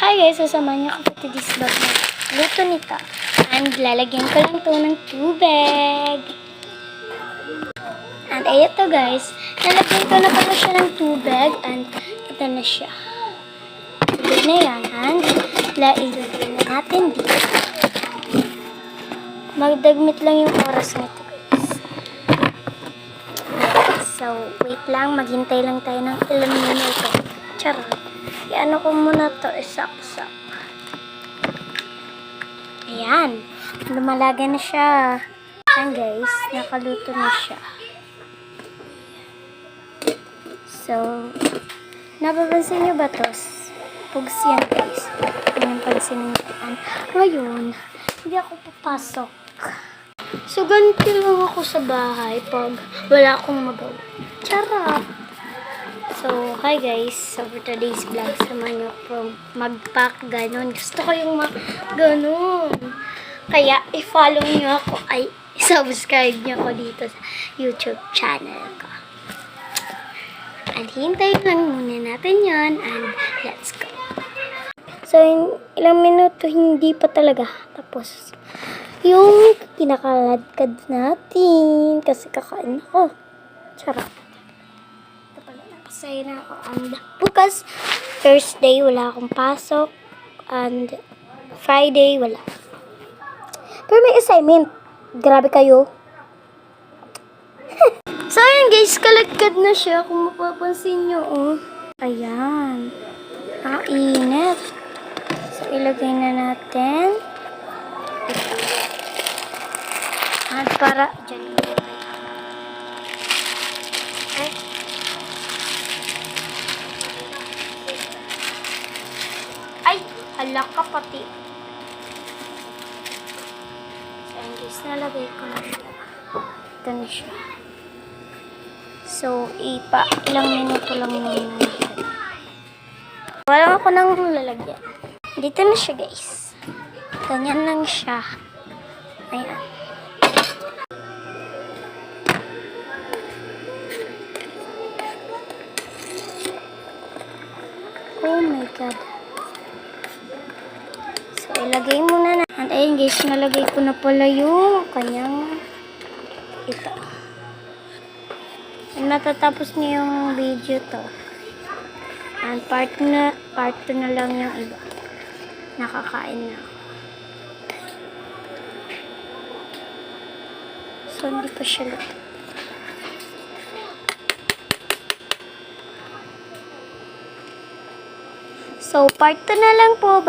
Hi guys, sasamahan niyo ako to this vlog na luto nito. And lalagyan ko lang to ng tubig. And ayun to guys, nalagyan ko na pala siya ng tubig. And ito na siya. Tubig na yan. And ilagay na natin dito. Magdagmit lang yung oras nito guys. So, wait lang. Maghintay lang tayo ng ilang minuto. Charot. Iano ko muna to, isaksak. Ayan. Lumalaga na siya. Ayan guys, nakaluto na siya. So, napapansin nyo ba to? Pugs yan guys. Ang pansin nyo. Ngayon, hindi ako papasok. So, ganito lang ako sa bahay pag wala akong magawa. Charot! So, hi guys. So, for today's vlog, samahan nyo akong mag-pack ganon. Gusto ko yung ganon. Kaya, i-follow nyo ako, ay, subscribe nyo ako dito sa YouTube channel ko. And hintayin lang muna natin yan. And, let's go. So, ilang minuto, hindi pa talaga. Tapos, yung kinakaladkad natin. Kasi kakain ako. Charot. Masaya na ako. And bukas, Thursday, wala akong pasok. And Friday, wala. Pero may assignment. Grabe kayo. So, ayan guys, kalagkad na siya. Kung mapapansin nyo, oh. Ayan. Init. So, ilagay na natin. At para, dyan. Ay, hala ka pati. So, ayan guys, nalagay ko na siya. Ito na siya. So, ilang minuto lang muna natin. Wala ako nang lalagyan. Dito na siya guys. Ganyan lang siya. Ayan. Oh my God. So, ilagay muna na. And ayun guys, nalagay ko na pala yung kanyang ito. And matatapos niyo yung video to. And part 2 na lang yung iba. Nakakain na ako. So, hindi pa siya luto. So, part 2 na lang po.